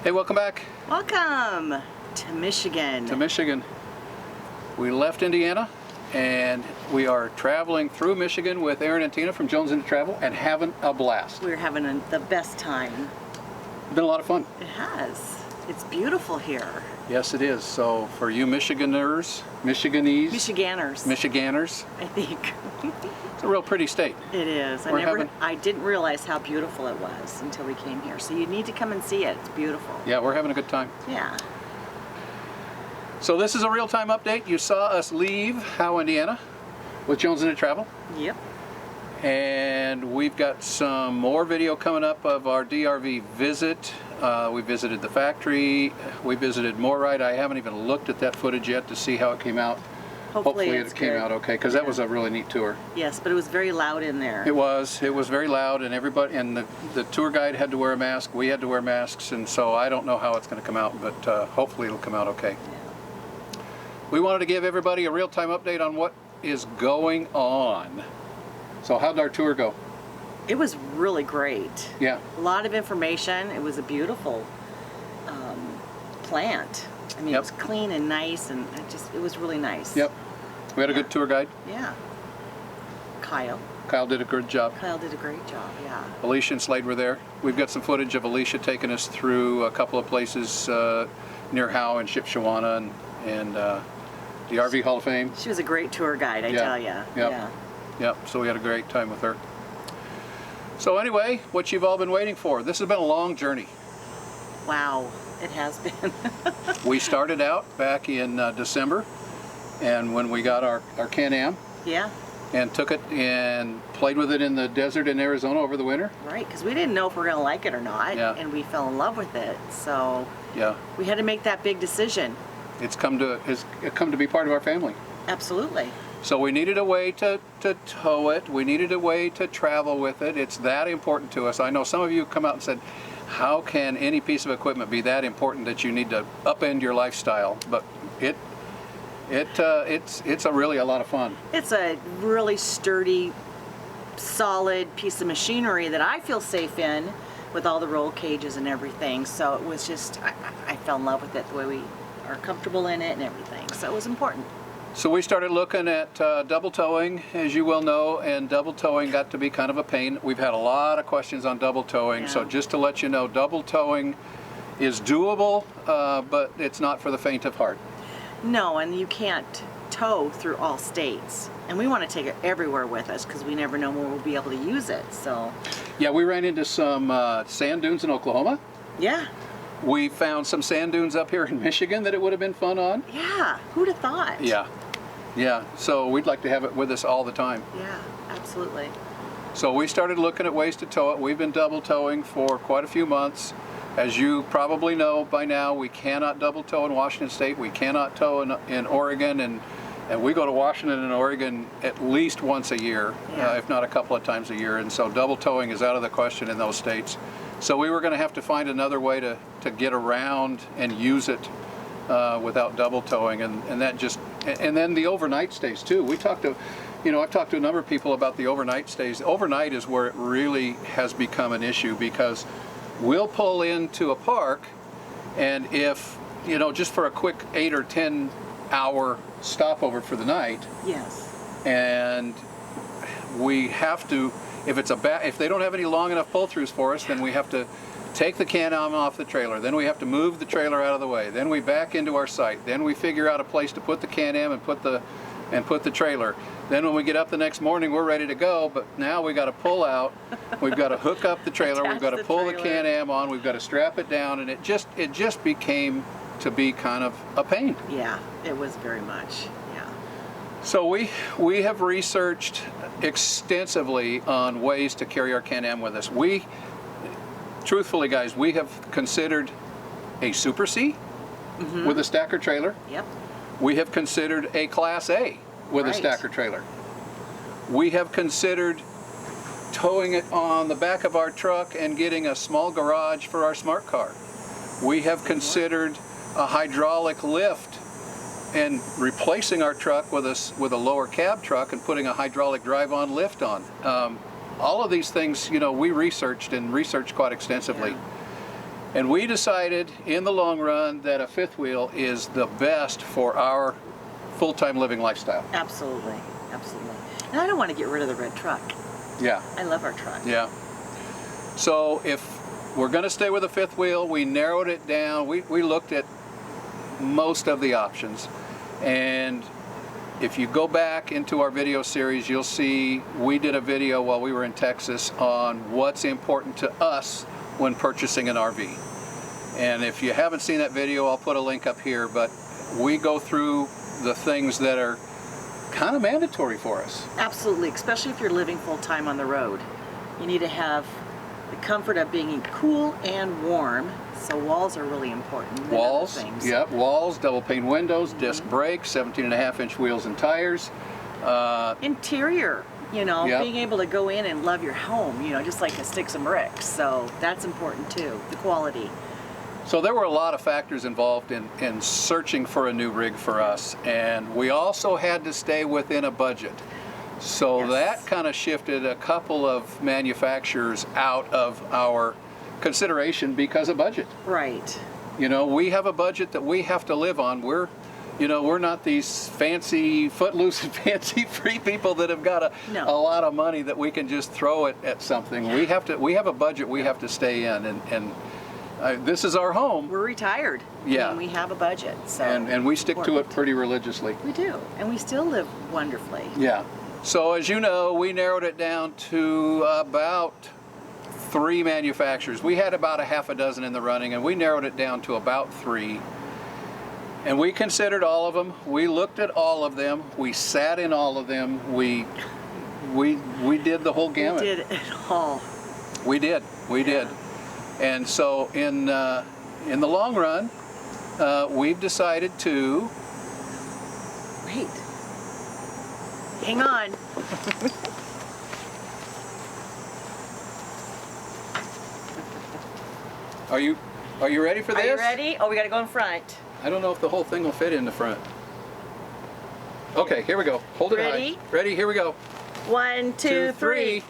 Hey, welcome back. Welcome to Michigan. To Michigan. We left Indiana and we are traveling through Michigan with Aaron and Tina from Jones Into Travel and having a blast. We're having the best time. It's been a lot of fun. It has. It's beautiful here. Yes, it is. So for you Michiganders, Michiganners, I think. it's a real pretty state. It is. I didn't realize how beautiful it was until we came here. So you need to come and see it. It's beautiful. Yeah, we're having a good time. Yeah. So this is a real-time update. You saw us leave Howe, Indiana with Jones Into Travel. Yep. And we've got some more video coming up of our DRV visit. We visited the factory. We visited Moride. I haven't even looked at that footage yet to see how it came out. Hopefully it came out okay, because that was a really neat tour. Yes, but it was very loud in there. It was very loud, and everybody, and the tour guide had to wear a mask. We had to wear masks, and so I don't know how it's going to come out, but hopefully it'll come out okay. Yeah. We wanted to give everybody a real-time update on what is going on. So how'd our tour go? It was really great. Yeah. A lot of information. It was a beautiful plant. I mean, It was clean and nice, and it was really nice. Yep. We had a good tour guide. Yeah. Kyle. Kyle did a good job. Kyle did a great job, yeah. Alicia and Slade were there. We've got some footage of Alicia taking us through a couple of places near Howe and Shipshawana and the RV Hall of Fame. She was a great tour guide, I tell you. Yep. Yeah. Yep, so we had a great time with her. So anyway, what you've all been waiting for. This has been a long journey. Wow, it has been. We started out back in December, and when we got our Can-Am. Yeah. And took it and played with it in the desert in Arizona over the winter. Right, because we didn't know if we were going to like it or not, yeah. And we fell in love with it. So yeah, we had to make that big decision. It's come to be part of our family. Absolutely. So we needed a way to tow it. We needed a way to travel with it. It's that important to us. I know some of you come out and said, how can any piece of equipment be that important that you need to upend your lifestyle? But it's really a lot of fun. It's a really sturdy, solid piece of machinery that I feel safe in with all the roll cages and everything. So it was just, I fell in love with it, the way we are comfortable in it and everything. So it was important. So we started looking at double towing, as you well know, and double towing got to be kind of a pain. We've had a lot of questions on double towing, yeah. So just to let you know, double towing is doable, but it's not for the faint of heart. No, and you can't tow through all states. And we want to take it everywhere with us because we never know when we'll be able to use it, so. Yeah, we ran into some sand dunes in Oklahoma. Yeah. We found some sand dunes up here in Michigan that it would have been fun on. Yeah, who'd have thought? Yeah, yeah. So we'd like to have it with us all the time. Yeah, absolutely. So we started looking at ways to tow it. We've been double towing for quite a few months. As you probably know by now, we cannot double tow in Washington State. We cannot tow in Oregon, and we go to Washington and Oregon at least once a year, yeah. If not a couple of times a year. And so double towing is out of the question in those states. So we were going to have to find another way to get around and use it without double towing, and that just, and then the overnight stays too. We talked to, I've talked to a number of people about the overnight stays. Overnight is where it really has become an issue, because we'll pull into a park, and if, just for a quick 8 or 10 hour stopover for the night. Yes. And we have to, if they don't have any long enough pull-throughs for us, then we have to take the Can-Am off the trailer. Then we have to move the trailer out of the way. Then we back into our site. Then we figure out a place to put the Can-Am and put the trailer. Then when we get up the next morning, we're ready to go. But now we got to pull out. We've got to hook up the trailer. We've got to pull the Can-Am on. We've got to strap it down, and it just became to be kind of a pain. Yeah, it was very much. Yeah. So we have researched extensively on ways to carry our Can-Am with us. Truthfully, guys, we have considered a Super C with a stacker trailer. Yep. We have considered a Class A with a stacker trailer. We have considered towing it on the back of our truck and getting a small garage for our smart car. We have considered a hydraulic lift and replacing our truck with a lower cab truck and putting a hydraulic drive-on lift on. All of these things, we researched quite extensively. Yeah. And we decided in the long run that a fifth wheel is the best for our full-time living lifestyle. Absolutely, absolutely. And I don't want to get rid of the red truck. Yeah. I love our truck. Yeah. So if we're going to stay with a fifth wheel, we narrowed it down. We looked at most of the options. And if you go back into our video series, you'll see we did a video while we were in Texas on what's important to us when purchasing an RV. And if you haven't seen that video, I'll put a link up here, but we go through the things that are kind of mandatory for us. Absolutely, especially if you're living full-time on the road. You need to have the comfort of being cool and warm, so walls are really important. than other Walls, things. yep, walls, double pane windows, disc brakes, 17.5-inch wheels and tires. Interior, you know, Yep. being able to go in and love your home, you know, just like a sticks and bricks. So that's important too, the quality. So there were a lot of factors involved in searching for a new rig for us, and we also had to stay within a budget. So Yes. that kind of shifted a couple of manufacturers out of our consideration because of budget. Right. You know, we have a budget that we have to live on. We're not these fancy, footloose and fancy free people that have got No. a lot of money that we can just throw it at something. We have a budget we have to stay in, and this is our home. We're retired. Yeah. And we have a budget, so. And we stick to it important. pretty religiously. We do, and we still live wonderfully. Yeah. So as you know, we narrowed it down to about 3 manufacturers. We had about a half a dozen in the running, and we narrowed it down to about 3. And we considered all of them. We looked at all of them. We sat in all of them. We did the whole gamut. We did it all. We did. And so in the long run, we've decided to. Wait. Hang on. Are you ready for this? Are you ready? Oh, we gotta go in front. I don't know if the whole thing will fit in the front. Okay, here we go. Hold it Ready? high. Ready? Here we go. 1, 2, 3.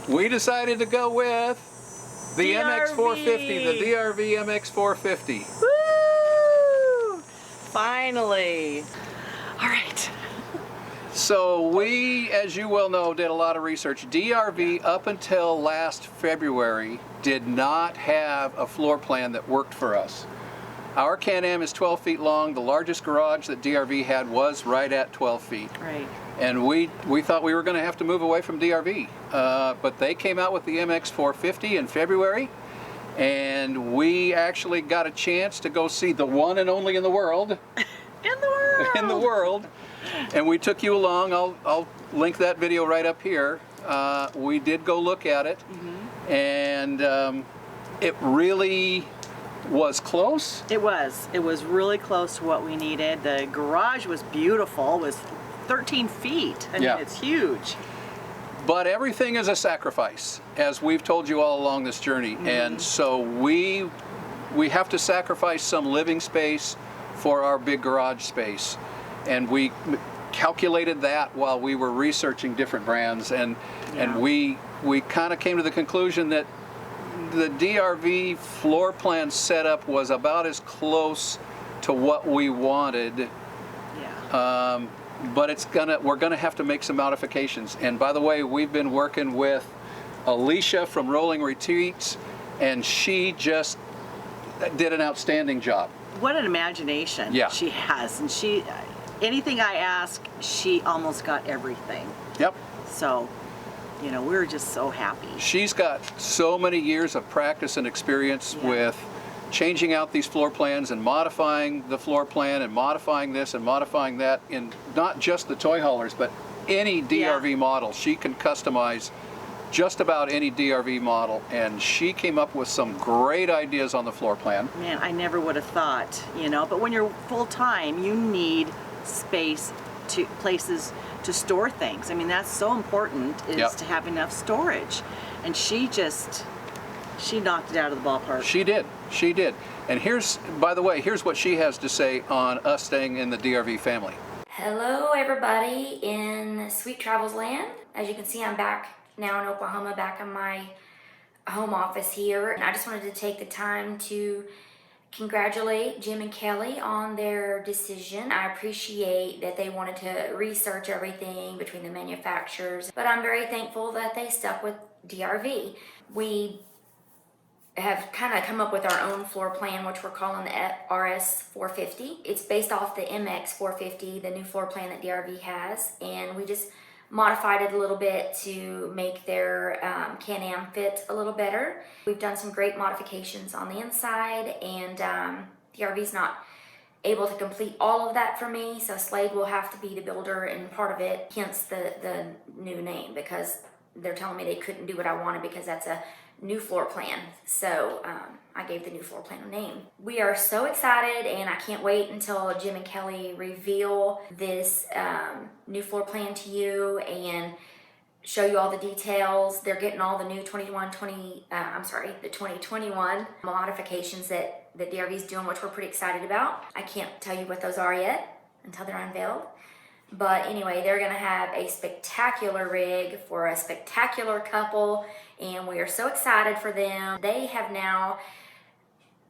We decided to go with the DRV. MX450, the DRV MX450. Woo! Finally. All right. So we, as you well know, did a lot of research. DRV up until last February did not have a floor plan that worked for us. Our Can-Am is 12 feet long. The largest garage that DRV had was right at 12 feet. Right. And we thought we were going to have to move away from DRV. But they came out with the MX450 in February. And we actually got a chance to go see the one and only in the world. In the world. In the world. And we took you along. I'll link that video right up here. We did go look at it. And it really was close. It was. It was really close to what we needed. The garage was beautiful. It was 13 feet. I mean, Yeah. it's huge. But everything is a sacrifice, as we've told you all along this journey. And so we have to sacrifice some living space for our big garage space. And we calculated that while we were researching different brands. And we kind of came to the conclusion that the DRV floor plan setup was about as close to what we wanted. Yeah. But we're gonna have to make some modifications. And by the way, we've been working with Alicia from Rolling Retreats, and she just did an outstanding job. What an imagination Yeah. she has. And anything I ask, she almost got everything. Yep. So, you know, we were just so happy. She's got so many years of practice and experience Yeah. with changing out these floor plans and modifying the floor plan and modifying this and modifying that in not just the toy haulers, but any DRV model. She can customize just about any DRV model, and she came up with some great ideas on the floor plan. Man, I never would have thought, you know, but when you're full-time, you need space places to store things. I mean, that's so important, is Yep. to have enough storage. And she knocked it out of the ballpark. She did. And by the way, here's what she has to say on us staying in the DRV family. Hello everybody in Sweet Travels land. As you can see, I'm back now in Oklahoma, back on my home office here. And I just wanted to take the time to congratulate Jim and Kelly on their decision. I appreciate that they wanted to research everything between the manufacturers, but I'm very thankful that they stuck with DRV. We have kind of come up with our own floor plan, which we're calling the RS 450. It's based off the MX 450, the new floor plan that DRV has, and we just modified it a little bit to make their Can-Am fit a little better. We've done some great modifications on the inside, and DRV's not able to complete all of that for me, so Slade will have to be the builder and part of it, hence the new name, because they're telling me they couldn't do what I wanted because that's a new floor plan. So I gave the new floor plan a name. We are so excited, and I can't wait until Jim and Kelly reveal this new floor plan to you and show you all the details. They're getting all the new 2021 modifications that DRV's doing, which we're pretty excited about. I can't tell you what those are yet until they're unveiled. But anyway, they're gonna have a spectacular rig for a spectacular couple, and we are so excited for them. They have now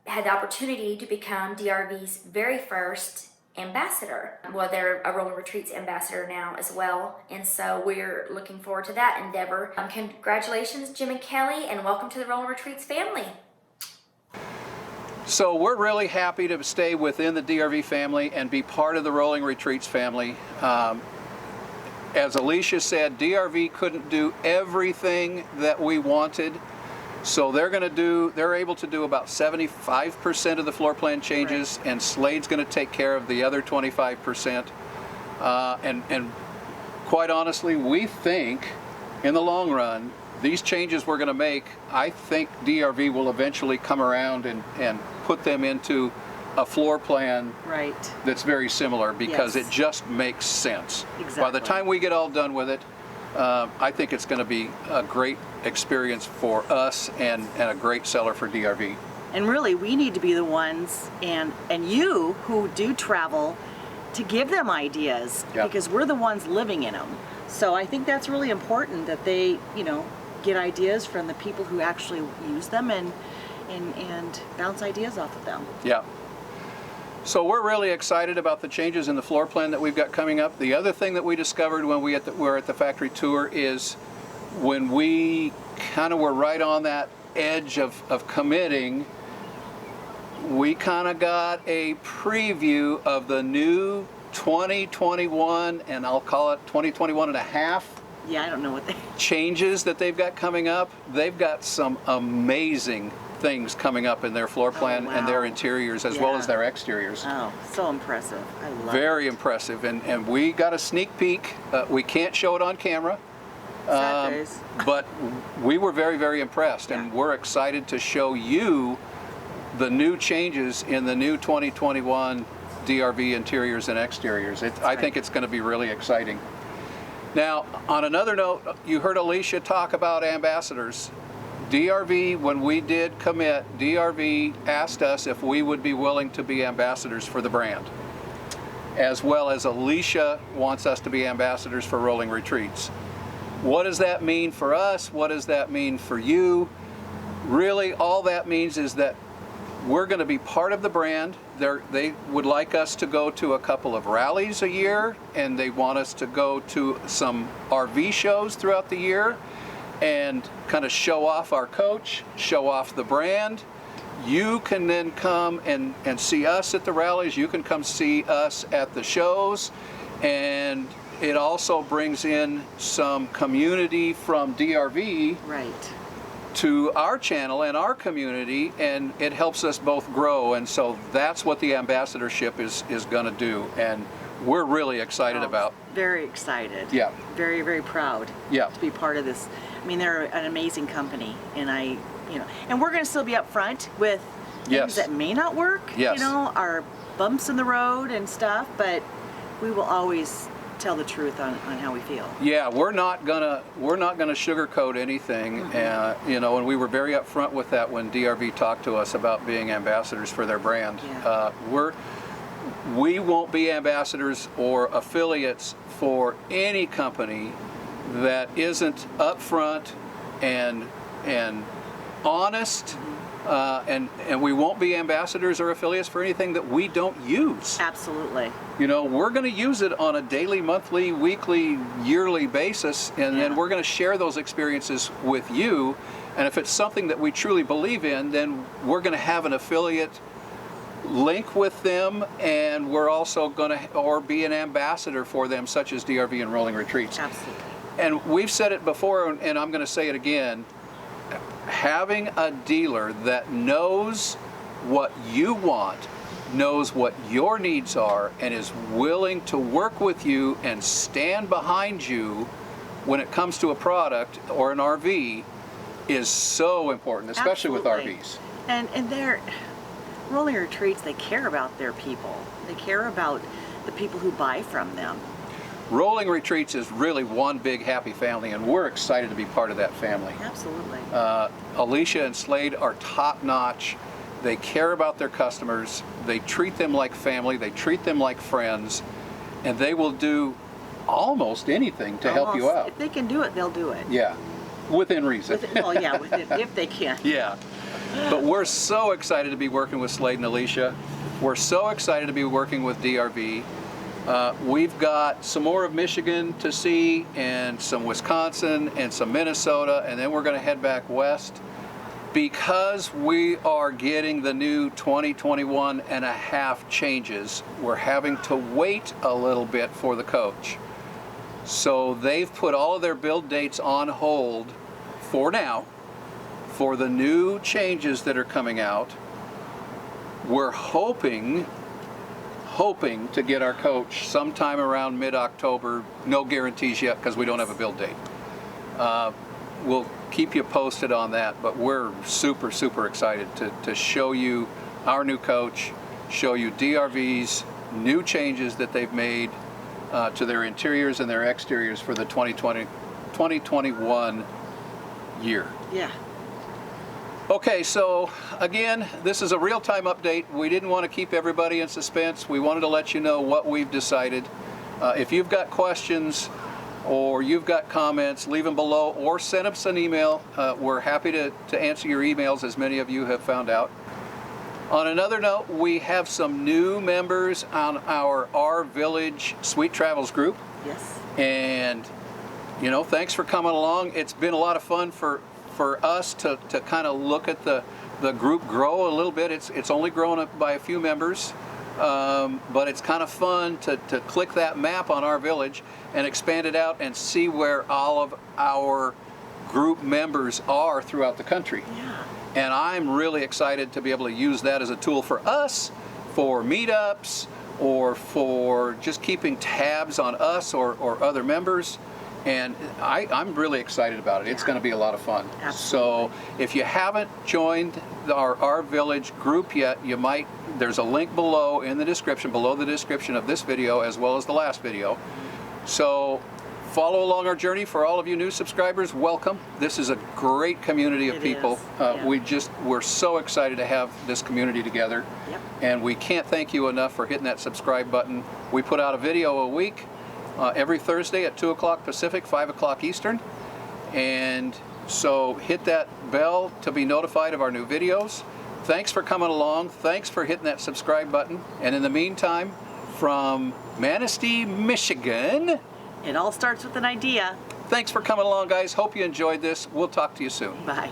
had the opportunity to become DRV's very first ambassador. Well, they're a Rolling Retreats ambassador now as well, and so we're looking forward to that endeavor. Congratulations, Jim and Kelly, and welcome to the Rolling Retreats family. So we're really happy to stay within the DRV family and be part of the Rolling Retreats family. As Alicia said, DRV couldn't do everything that we wanted, so they're able to do about 75% of the floor plan changes, right, and Slade's going to take care of the other 25%. And quite honestly, we think in the long run, these changes we're going to make, I think DRV will eventually come around and put them into a floor plan, right, that's very similar, because yes, it just makes sense. Exactly. By the time we get all done with it, I think it's going to be a great experience for us and a great seller for DRV. And really, we need to be the ones, and you who do travel, to give them ideas, yep, because we're the ones living in them. So I think that's really important, that they, get ideas from the people who actually use them and bounce ideas off of them. Yeah. So we're really excited about the changes in the floor plan that we've got coming up. The other thing that we discovered when we were at the factory tour is when we kind of were right on that edge of committing, we kind of got a preview of the new 2021, and I'll call it 2021 and a half. Yeah, I don't know what they... changes that they've got coming up. They've got some amazing things coming up in their floor plan, oh, wow, and their interiors as, yeah, well as their exteriors. Oh, so impressive. I love it. Very impressive. And we got a sneak peek. We can't show it on camera. But we were very, very impressed, yeah, and we're excited to show you the new changes in the new 2021 DRV interiors and exteriors. I think it's going to be really exciting. Now, on another note, you heard Alicia talk about ambassadors. DRV, when we did commit, DRV asked us if we would be willing to be ambassadors for the brand, as well as Alicia wants us to be ambassadors for Rolling Retreats. What does that mean for us? What does that mean for you? Really, all that means is that we're going to be part of the brand. They would like us to go to a couple of rallies a year, and they want us to go to some RV shows throughout the year and kind of show off our coach, show off the brand. You can then come and see us at the rallies. You can come see us at the shows, and it also brings in some community from DRV, right, to our channel and our community, and it helps us both grow. And so that's what the ambassadorship is going to do, and we're really excited about. Very excited. Yeah. Very, very proud, yeah, to be part of this. I mean, they're an amazing company, and and we're going to still be up front with things, yes, that may not work, yes, our bumps in the road and stuff, but we will always tell the truth on how we feel. Yeah, we're not gonna sugarcoat anything. Mm-hmm. And we were very upfront with that when DRV talked to us about being ambassadors for their brand. Yeah. We won't be ambassadors or affiliates for any company that isn't upfront and honest, and we won't be ambassadors or affiliates for anything that we don't use. Absolutely. You know, we're going to use it on a daily, monthly, weekly, yearly basis, and then we're going to share those experiences with you. And if it's something that we truly believe in, then we're going to have an affiliate link with them, and we're also going to be an ambassador for them, such as DRV and Rolling Retreats. Absolutely. And we've said it before, and I'm going to say it again, having a dealer that knows what you want, knows what your needs are, and is willing to work with you and stand behind you when it comes to a product or an RV is so important, especially Absolutely. with RVs. And they're Rolling Retreats, they care about their people. They care about the people who buy from them. Rolling Retreats is really one big happy family, and we're excited to be part of that family. Absolutely. Alicia and Slade are top-notch. They care about their customers. They treat them like family. They treat them like friends, and they will do almost anything to help you out. If they can do it, they'll do it. Yeah, within reason. If they can. Yeah, but we're so excited to be working with Slade and Alicia. We're so excited to be working with DRV. We've got some more of Michigan to see, and some Wisconsin, and some Minnesota, and then we're going to head back west. Because we are getting the new 2021 and a half changes, we're having to wait a little bit for the coach. So they've put all of their build dates on hold for now, for the new changes that are coming out. We're hoping to get our coach sometime around mid-October. No guarantees yet because we don't have a build date. We'll keep you posted on that, but we're super, super excited to show you our new coach, show you DRV's new changes that they've made to their interiors and their exteriors for the 2021 year. Yeah. Okay, so again, this is a real-time update. We didn't want to keep everybody in suspense. We wanted to let you know what we've decided. If you've got questions or you've got comments, leave them below or send us an email. We're happy to answer your emails, as many of you have found out. On another note, we have some new members on our Our Village Sweet Travels group. Yes. And, you know, thanks for coming along. It's been a lot of fun for us to kind of look at the group grow a little bit. It's only grown up by a few members, but it's kind of fun to click that map on Our Village and expand it out and see where all of our group members are throughout the country. Yeah. And I'm really excited to be able to use that as a tool for us, for meetups, or for just keeping tabs on us or other members. And I'm really excited about it. It's going to be a lot of fun. Absolutely. So if you haven't joined our Village group yet, you might. There's a link below in the description, below the description of this video as well as the last video. So follow along our journey. For all of you new subscribers, welcome. This is a great community of people. Yeah. We're so excited to have this community together. Yep. And we can't thank you enough for hitting that subscribe button. We put out a video a week. Every Thursday at 2 o'clock Pacific, 5 o'clock Eastern. And so hit that bell to be notified of our new videos. Thanks for coming along. Thanks for hitting that subscribe button. And in the meantime, from Manistee, Michigan, It all starts with an idea. thanks for coming along, guys. Hope you enjoyed this. We'll talk to you soon. Bye.